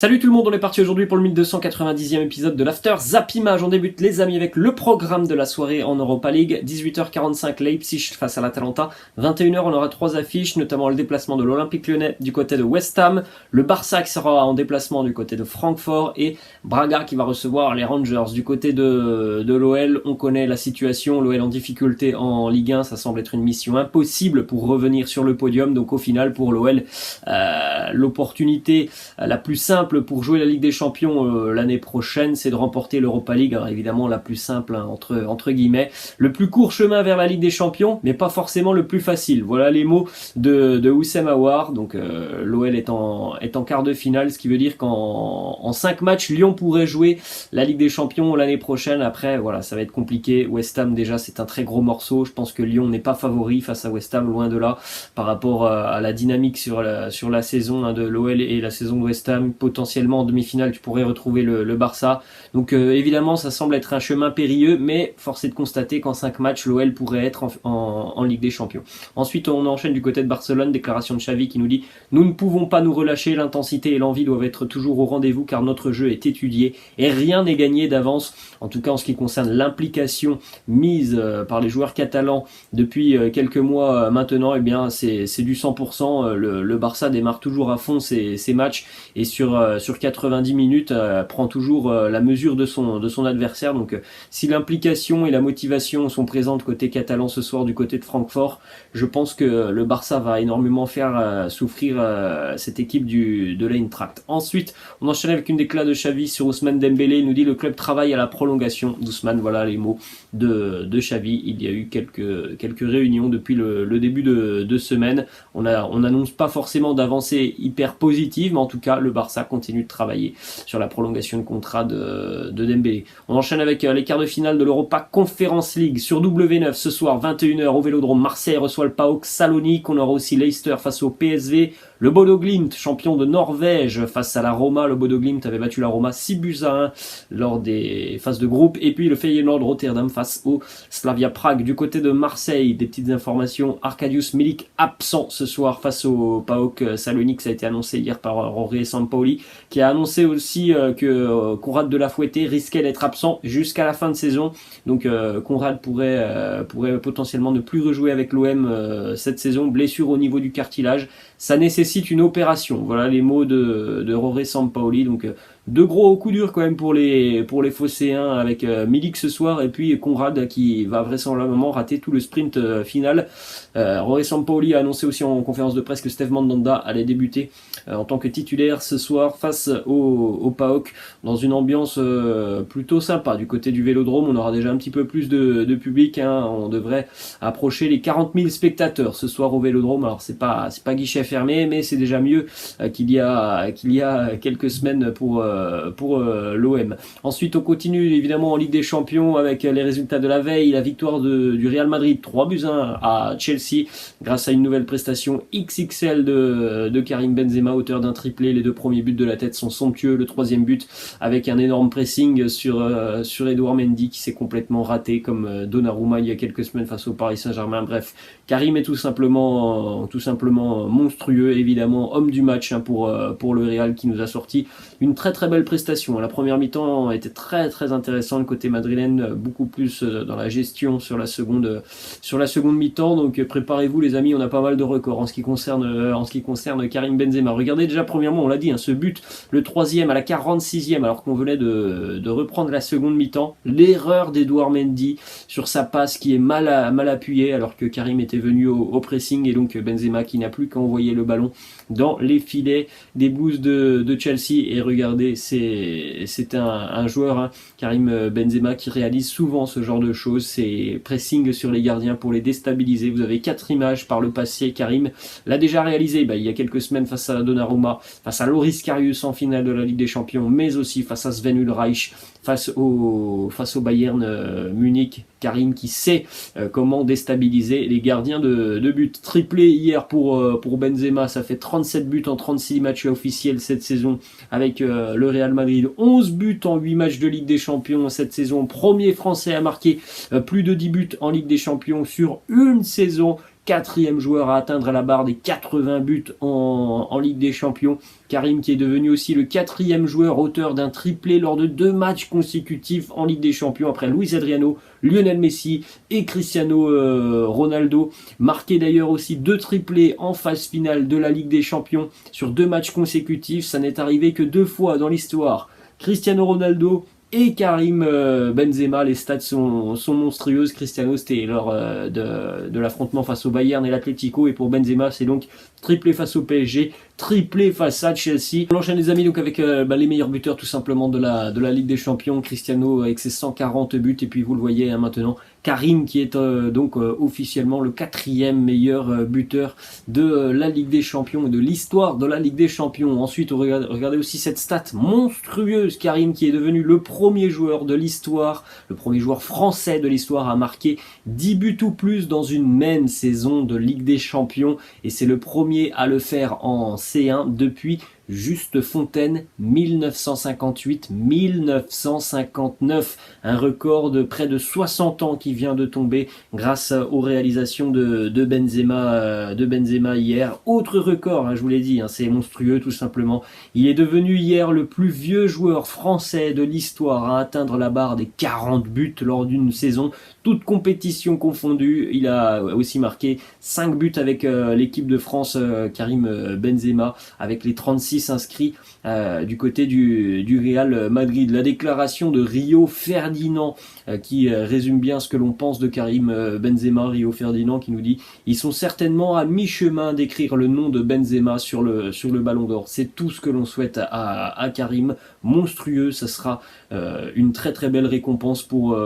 Salut tout le monde, on est parti aujourd'hui pour le 1290e épisode de l'After Zapimage. On débute les amis avec le programme de la soirée en Europa League. 18h45 Leipzig face à l'Atalanta. 21h on aura trois affiches, notamment le déplacement de l'Olympique Lyonnais du côté de West Ham, le Barça qui sera en déplacement du côté de Francfort et Braga qui va recevoir les Rangers du côté de l'OL. On connaît la situation, l'OL en difficulté en Ligue 1, ça semble être une mission impossible pour revenir sur le podium. Donc au final pour l'OL, l'opportunité la plus simple pour jouer la Ligue des Champions l'année prochaine, c'est de remporter l'Europa League. Alors évidemment la plus simple entre guillemets, le plus court chemin vers la Ligue des Champions, mais pas forcément le plus facile. Voilà les mots de Houssem Aouar. Donc l'OL est en quart de finale, ce qui veut dire qu'en 5 matchs, Lyon pourrait jouer la Ligue des Champions l'année prochaine. Après voilà, ça va être compliqué. West Ham déjà c'est un très gros morceau. Je pense que Lyon n'est pas favori face à West Ham, loin de là, par rapport à la dynamique sur la saison de l'OL et la saison de West Ham. Potentiellement en demi-finale tu pourrais retrouver le Barça, donc évidemment ça semble être un chemin périlleux, mais force est de constater qu'en 5 matchs l'OL pourrait être en Ligue des Champions. Ensuite on enchaîne du côté de Barcelone, déclaration de Xavi qui nous dit: nous ne pouvons pas nous relâcher, l'intensité et l'envie doivent être toujours au rendez-vous car notre jeu est étudié et rien n'est gagné d'avance, en tout cas en ce qui concerne l'implication mise par les joueurs catalans depuis quelques mois maintenant. Eh bien c'est du 100%, le Barça démarre toujours à fond ses matchs et sur 90 minutes prend toujours la mesure de son adversaire. Donc si l'implication et la motivation sont présentes côté catalan ce soir du côté de Francfort, je pense que le Barça va énormément faire souffrir cette équipe de l'Eintracht. Ensuite on enchaîne avec une déclat de Xavi sur Ousmane Dembélé. Il nous dit: le club travaille à la prolongation d'Ousmane. Voilà les mots de Xavi. Il y a eu quelques réunions depuis le début de semaine. On n'annonce pas forcément d'avancée hyper positive, mais en tout cas le Barça continue de travailler sur la prolongation de contrat de Dembélé. On enchaîne avec les quarts de finale de l'Europa Conference League sur W9 ce soir 21h au Vélodrome. Marseille reçoit le PAOK Salonique. On aura aussi Leicester face au PSV. Le Bodo Glimt, champion de Norvège, face à la Roma. Le Bodo Glimt avait battu la Roma 6-1 lors des phases de groupe. Et puis le Feyenoord Rotterdam face au Slavia Prague. Du côté de Marseille, des petites informations: Arkadiusz Milik absent ce soir face au PAOK Salonique. Ça a été annoncé hier par Jorge Sampaoli, qui a annoncé aussi que Konrad de la Fouetté risquait d'être absent jusqu'à la fin de saison. Donc Konrad pourrait potentiellement ne plus rejouer avec l'OM cette saison. Blessure au niveau du cartilage, ça nécessite une opération. Voilà les mots de Jorge Sampaoli. Donc deux gros coups durs quand même pour les Phocéens, avec Milik ce soir et puis Konrad qui va vraisemblablement rater tout le sprint final. Jorge Sampaoli a annoncé aussi en conférence de presse que Steve Mandanda allait débuter en tant que titulaire ce soir face au PAOK, dans une ambiance plutôt sympa du côté du Vélodrome. On aura déjà un petit peu plus de public, hein. On devrait approcher les 40 000 spectateurs ce soir au Vélodrome. Alors c'est pas guichet fermé, mais c'est déjà mieux qu'il y a quelques semaines pour l'OM. Ensuite on continue évidemment en Ligue des Champions avec les résultats de la veille. La victoire du Real Madrid 3-1 à Chelsea grâce à une nouvelle prestation XXL de Karim Benzema, auteur d'un triplé. Les deux premiers buts de la tête sont somptueux. Le troisième but avec un énorme pressing sur Edouard Mendy qui s'est complètement raté comme Donnarumma il y a quelques semaines face au Paris Saint-Germain. Bref, Karim est tout simplement monstrueux, évidemment homme du match, hein, pour le Real, qui nous a sorti une très très belle prestation. La première mi-temps était très très intéressante côté madrilène, beaucoup plus dans la gestion sur la seconde mi-temps. Donc préparez-vous les amis, on a pas mal de records en ce qui concerne Karim Benzema. Regardez déjà premièrement, on l'a dit, hein, ce but, le troisième à la 46e, alors qu'on venait de reprendre la seconde mi-temps. L'erreur d'Edouard Mendy sur sa passe qui est mal appuyée alors que Karim était venu au pressing, et donc Benzema qui n'a plus qu'à envoyer le ballon dans les filets des Blues de Chelsea. Et regardez, c'est un joueur, hein, Karim Benzema, qui réalise souvent ce genre de choses, c'est pressing sur les gardiens pour les déstabiliser. Vous avez 4 images par le passé. Karim l'a déjà réalisé il y a quelques semaines face à Donnarumma, face à Loris Karius en finale de la Ligue des Champions, mais aussi face à Sven Ulreich, face au Bayern Munich. Karim qui sait comment déstabiliser les gardiens de but. Triplé hier pour Benzema, ça fait 37 buts en 36 matchs officiels cette saison avec le Real Madrid. 11 buts en 8 matchs de Ligue des Champions cette saison. Premier français à marquer plus de 10 buts en Ligue des Champions sur une saison. quatrième joueur à atteindre la barre des 80 buts en Ligue des Champions. Karim qui est devenu aussi le quatrième joueur auteur d'un triplé lors de 2 matchs consécutifs en Ligue des Champions après Luis Adriano, Lionel Messi et Cristiano Ronaldo. Marqué d'ailleurs aussi 2 triplés en phase finale de la Ligue des Champions sur 2 matchs consécutifs. Ça n'est arrivé que 2 fois dans l'histoire. Cristiano Ronaldo et Karim Benzema, les stats sont monstrueuses. Cristiano, c'était lors de l'affrontement face au Bayern et l'Atlético, et pour Benzema, c'est donc triplé face au PSG, triplé face à Chelsea. On enchaîne les amis donc avec les meilleurs buteurs tout simplement de la Ligue des Champions. Cristiano avec ses 140 buts, et puis vous le voyez maintenant, Karim qui est officiellement le 4e meilleur buteur de la Ligue des Champions et de l'histoire de la Ligue des Champions. Ensuite, regardez aussi cette stat monstrueuse, Karim qui est devenu le premier joueur de l'histoire, le premier joueur français de l'histoire à marquer 10 buts ou plus dans une même saison de Ligue des Champions, et c'est le premier à le faire en C1 depuis Juste Fontaine 1958-1959, un record de près de 60 ans qui vient de tomber grâce aux réalisations de Benzema hier. Autre record, je vous l'ai dit, c'est monstrueux tout simplement. Il est devenu hier le plus vieux joueur français de l'histoire à atteindre la barre des 40 buts lors d'une saison, toute compétition confondue. Il a aussi marqué 5 buts avec l'équipe de France, Karim Benzema, avec les 36 inscrits du côté du Real Madrid. La déclaration de Rio Ferdinand qui résume bien ce que l'on pense de Karim Benzema. Rio Ferdinand qui nous dit: ils sont certainement à mi-chemin d'écrire le nom de Benzema sur le Ballon d'Or. C'est tout ce que l'on souhaite à Karim. Monstrueux, ça sera une très très belle récompense pour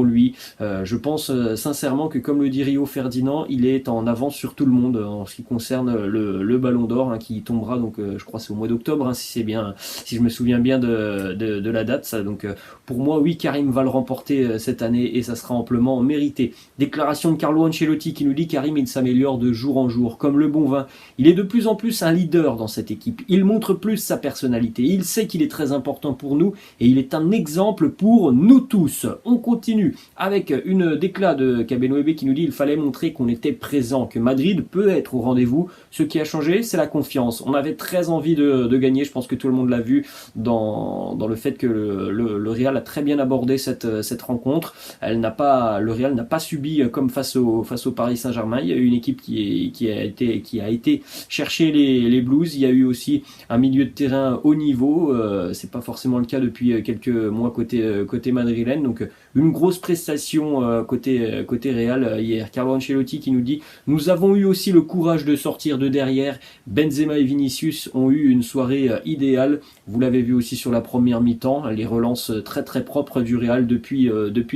lui. Je pense sincèrement que, comme le dit Rio Ferdinand, il est en avance sur tout le monde en ce qui concerne le Ballon d'Or, qui tombera donc je crois c'est au mois d'octobre, si je me souviens bien de la date. Ça, donc pour moi, oui, Karim va le remporter cette année et ça sera amplement mérité. Déclaration de Carlo Ancelotti qui nous dit: Karim, il s'améliore de jour en jour comme le bon vin. Il est de plus en plus un leader dans cette équipe. Il montre plus sa personnalité. Il sait qu'il est très important pour nous et il est un exemple pour nous tous. On continue avec une déclat de Kabenoebe qui nous dit: il fallait montrer qu'on était présent, que Madrid peut être au rendez-vous. Ce qui a changé, c'est la confiance. On avait très envie de gagner. Je pense que tout le monde l'a vu dans le fait que le Real a très bien abordé cette rencontre. Le Real n'a pas subi comme face au Paris Saint-Germain. Il y a eu une équipe qui a été chercher les Blues. Il y a eu aussi un milieu de terrain haut niveau. C'est pas forcément le cas depuis quelques mois côté madrilène. Donc une grosse prestation côté Real hier. Carlo Ancelotti qui nous dit: nous avons eu aussi le courage de sortir de derrière. Benzema et Vinicius ont eu une soirée idéale. Vous l'avez vu aussi sur la première mi-temps, les relances très très propres du Real depuis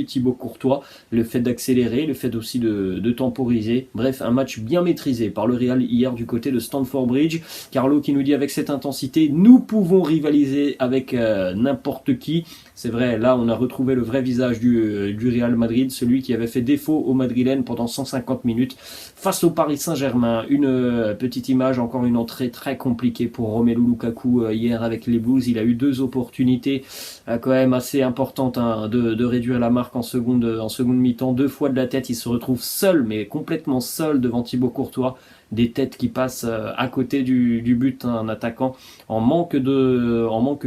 Thibaut Courtois, le fait d'accélérer, le fait aussi de temporiser. Bref, un match bien maîtrisé par le Real hier du côté de Stamford Bridge. Carlo qui nous dit: avec cette intensité, nous pouvons rivaliser avec n'importe qui. C'est vrai, là on a retrouvé le vrai visage du Real Madrid, celui qui avait fait défaut aux Madrilènes pendant 150 minutes face au Paris Saint-Germain. Une petite image, encore une entrée très compliquée pour Romelu Lukaku hier avec les Blues. Il a eu 2 opportunités quand même assez importantes de réduire la marque en seconde mi-temps. 2 fois de la tête, il se retrouve seul, mais complètement seul devant Thibaut Courtois. Des têtes qui passent à côté du but, un attaquant en manque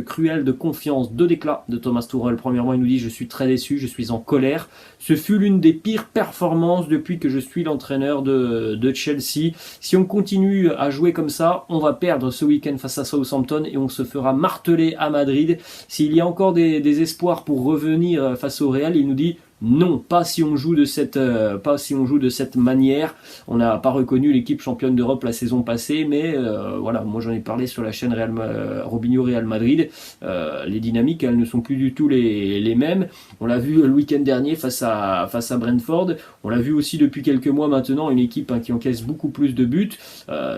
cruel de confiance. 2 déclats de Thomas Tuchel. Premièrement, il nous dit: je suis très déçu, je suis en colère. Ce fut l'une des pires performances depuis que je suis l'entraîneur de Chelsea. Si on continue à jouer comme ça, on va perdre ce week-end face à Southampton et on se fera marteler à Madrid. S'il y a encore des espoirs pour revenir face au Real, il nous dit: non, pas si on joue de cette manière. On n'a pas reconnu l'équipe championne d'Europe la saison passée, mais voilà, moi j'en ai parlé sur la chaîne Robinho Real Madrid. Les dynamiques, elles ne sont plus du tout les mêmes. On l'a vu le week-end dernier face à Brentford. On l'a vu aussi depuis quelques mois maintenant, une équipe qui encaisse beaucoup plus de buts.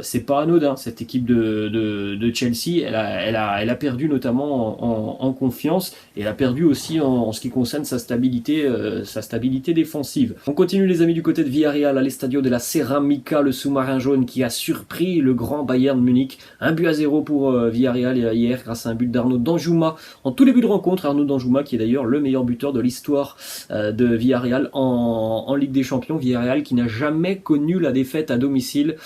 C'est pas anodin, cette équipe de Chelsea. Elle a perdu notamment en confiance, et elle a perdu aussi en ce qui concerne sa stabilité sa stabilité défensive. On continue les amis du côté de Villarreal à l'Estadio de la Ceramica, le sous-marin jaune qui a surpris le grand Bayern Munich. 1-0 pour Villarreal hier grâce à un but d'Arnaud Danjuma en tout début de rencontre. Arnaud Danjuma qui est d'ailleurs le meilleur buteur de l'histoire de Villarreal en Ligue des Champions. Villarreal qui n'a jamais connu la défaite à domicile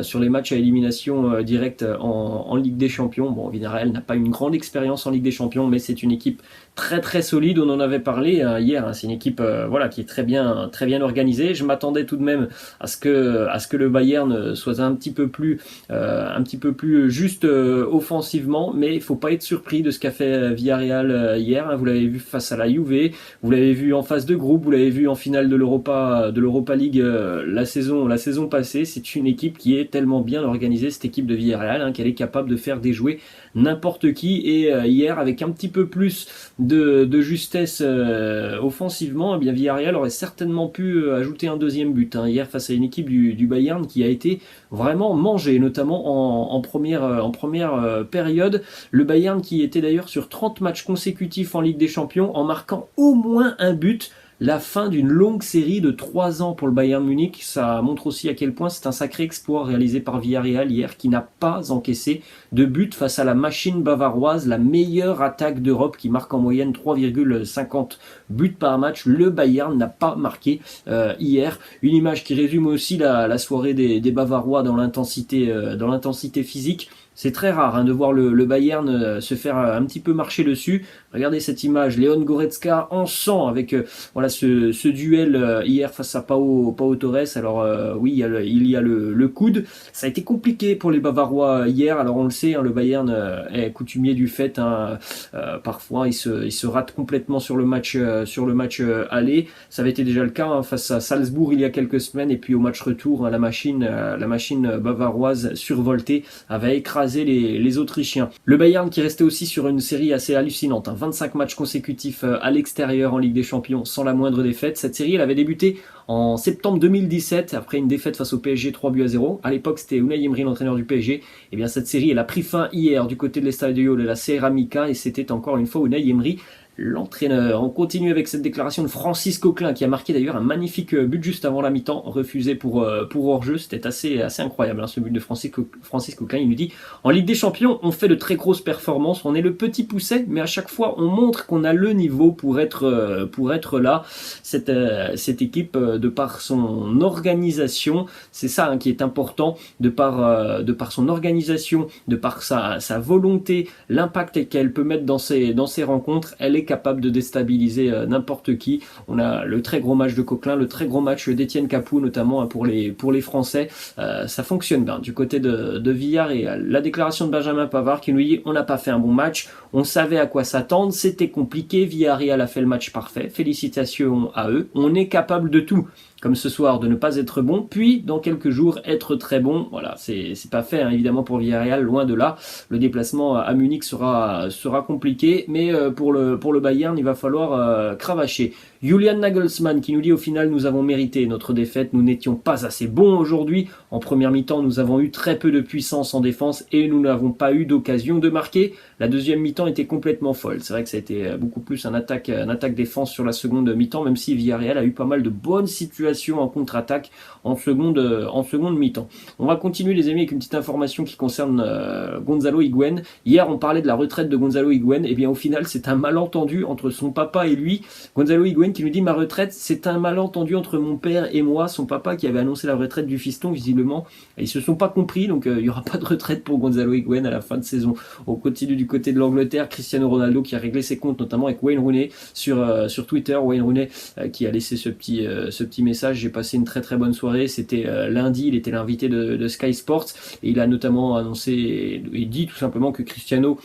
sur les matchs à élimination directe en Ligue des Champions. Bon, Villarreal n'a pas une grande expérience en Ligue des Champions, mais c'est une équipe très très solide. On en avait parlé hier. C'est une équipe qui est très bien organisée. Je m'attendais tout de même à ce que le Bayern soit un petit peu plus juste offensivement, mais il faut pas être surpris de ce qu'a fait Villarreal hier. Vous l'avez vu face à la Juve, vous l'avez vu en phase de groupe, vous l'avez vu en finale de l'Europa League la saison passée. C'est une équipe qui est tellement bien organisée, cette équipe de Villarreal, qu'elle est capable de faire déjouer n'importe qui. Et hier, avec un petit peu plus de justesse offensivement, eh bien Villarreal aurait certainement pu ajouter un deuxième but hier face à une équipe du Bayern qui a été vraiment mangée, notamment en première période. Le Bayern qui était d'ailleurs sur 30 matchs consécutifs en Ligue des Champions en marquant au moins un but. La fin d'une longue série de 3 ans pour le Bayern Munich, ça montre aussi à quel point c'est un sacré exploit réalisé par Villarreal hier qui n'a pas encaissé de but face à la machine bavaroise, la meilleure attaque d'Europe qui marque en moyenne 3,50 buts par match. Le Bayern n'a pas marqué hier. Une image qui résume aussi la soirée des Bavarois dans l'intensité physique. C'est très rare de voir le Bayern se faire un petit peu marcher dessus. Regardez cette image, Leon Goretzka en sang avec ce duel hier face à Pau Torres. Alors oui, il y a le coude. Ça a été compliqué pour les Bavarois hier. Alors on le sait, le Bayern est coutumier du fait. Parfois, il se rate complètement sur le match aller. Ça avait été déjà le cas face à Salzbourg il y a quelques semaines. Et puis au match retour, la machine bavaroise survoltée avait écrasé les Autrichiens. Le Bayern qui restait aussi sur une série assez hallucinante. 25 matchs consécutifs à l'extérieur en Ligue des Champions sans la moindre défaite. Cette série, elle avait débuté en septembre 2017 après une défaite face au PSG 3-0. À l'époque, c'était Unai Emery, l'entraîneur du PSG. Et bien cette série, elle a pris fin hier du côté de l'Estadio de la Ceramica et c'était encore une fois Unai Emery, l'entraîneur. On continue avec cette déclaration de Francis Coquelin qui a marqué d'ailleurs un magnifique but juste avant la mi-temps, refusé pour hors-jeu. C'était assez incroyable ce but de Francis Coquelin. Il nous dit: en Ligue des Champions, on fait de très grosses performances, on est le petit pousset, mais à chaque fois on montre qu'on a le niveau pour être là. Cette équipe, de par son organisation, c'est ça qui est important, de par son organisation, de par sa volonté, l'impact qu'elle peut mettre dans ses rencontres, elle est capable de déstabiliser n'importe qui. On a le très gros match de Coquelin, le très gros match d'Etienne Capoue notamment pour les Français. Ça fonctionne bien du côté de Villarreal. La déclaration de Benjamin Pavard qui nous dit: on n'a pas fait un bon match, on savait à quoi s'attendre, c'était compliqué, Villarreal a fait le match parfait, félicitations à eux, on est capable de tout. Comme ce soir, de ne pas être bon, puis dans quelques jours être très bon. Voilà, c'est pas fait évidemment pour Villarreal, loin de là. Le déplacement à Munich sera compliqué, mais pour le Bayern, il va falloir cravacher. Julian Nagelsmann qui nous dit: au final, nous avons mérité notre défaite, nous n'étions pas assez bons aujourd'hui. En première mi-temps, nous avons eu très peu de puissance en défense et nous n'avons pas eu d'occasion de marquer. La deuxième mi-temps était complètement folle. C'est vrai que ça a été beaucoup plus un attaque-défense sur la seconde mi-temps, même si Villarreal a eu pas mal de bonnes situations en contre-attaque en seconde mi-temps. On va continuer les amis avec une petite information qui concerne Gonzalo Higuaín. Hier on parlait de la retraite de Gonzalo Higuaín, et bien au final c'est un malentendu entre son papa et lui. Gonzalo Higuaín qui nous dit: ma retraite, c'est un malentendu entre mon père et moi. Son papa qui avait annoncé la retraite du fiston, visiblement ils se sont pas compris, donc il y aura pas de retraite pour Gonzalo Higuaín à la fin de saison. On continue du côté de l'Angleterre, Cristiano Ronaldo qui a réglé ses comptes notamment avec Wayne Rooney sur Twitter. Wayne Rooney qui a laissé ce petit message: j'ai passé une très très bonne soirée. C'était lundi, il était l'invité de Sky Sports et il a notamment annoncé et dit tout simplement que Cristiano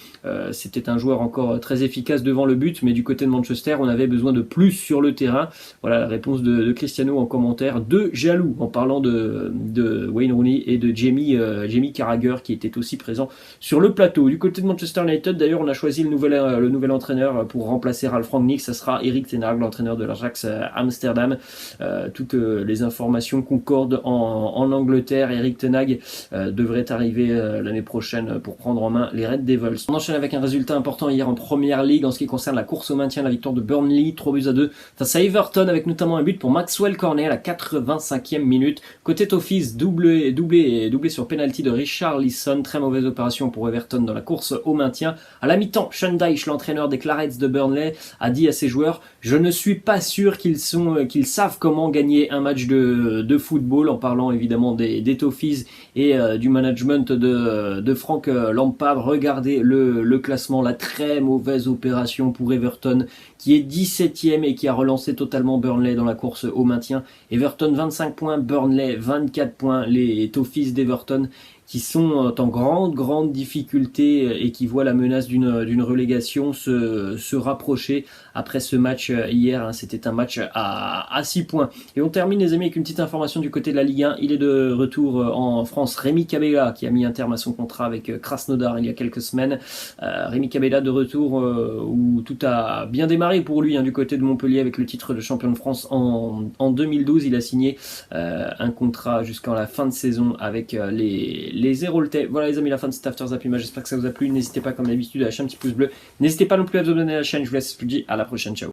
c'était un joueur encore très efficace devant le but, mais du côté de Manchester on avait besoin de plus sur le terrain. Voilà la réponse de Cristiano en commentaire, de jaloux, en parlant de Wayne Rooney et de Jamie Carragher qui était aussi présent sur le plateau. Du côté de Manchester United d'ailleurs, on a choisi le nouvel entraîneur pour remplacer Ralf Rangnick. Ça sera Erik ten Hag, l'entraîneur de l'Ajax Amsterdam. Tout toutes les informations concordent en Angleterre, Eric Ten Hag devrait arriver l'année prochaine pour prendre en main les Red Devils. On enchaîne avec un résultat important hier en Première Ligue en ce qui concerne la course au maintien, la victoire de Burnley, 3-2 face à Everton avec notamment un but pour Maxwell Cornet à la 85e minute. Côté Toffees, doublé sur penalty de Richarlison, très mauvaise opération pour Everton dans la course au maintien. À la mi-temps, Sean Dyche, l'entraîneur des Clarets de Burnley, a dit à ses joueurs: je ne suis pas sûr qu'ils savent comment gagner un match de football, en parlant évidemment des Toffees et du management de Frank Lampard. Regardez le classement, la très mauvaise opération pour Everton qui est 17e et qui a relancé totalement Burnley dans la course au maintien. Everton 25 points, Burnley 24 points, les Toffees d'Everton qui sont en grande difficulté et qui voient la menace d'une relégation se rapprocher après ce match hier. C'était un match à 6 points. Et on termine les amis avec une petite information du côté de la Ligue 1. Il est de retour en France, Rémi Cabella, qui a mis un terme à son contrat avec Krasnodar il y a quelques semaines. Rémi Cabella de retour où tout a bien démarré pour lui du côté de Montpellier avec le titre de champion de France en 2012. Il a signé un contrat jusqu'à la fin de saison avec les Héroltais. Voilà les amis, la fin de cet After Zap Image. J'espère que ça vous a plu. N'hésitez pas comme d'habitude à lâcher un petit pouce bleu. N'hésitez pas non plus à vous abonner à la chaîne. Je vous laisse, je vous dis à la prochaine. Ciao.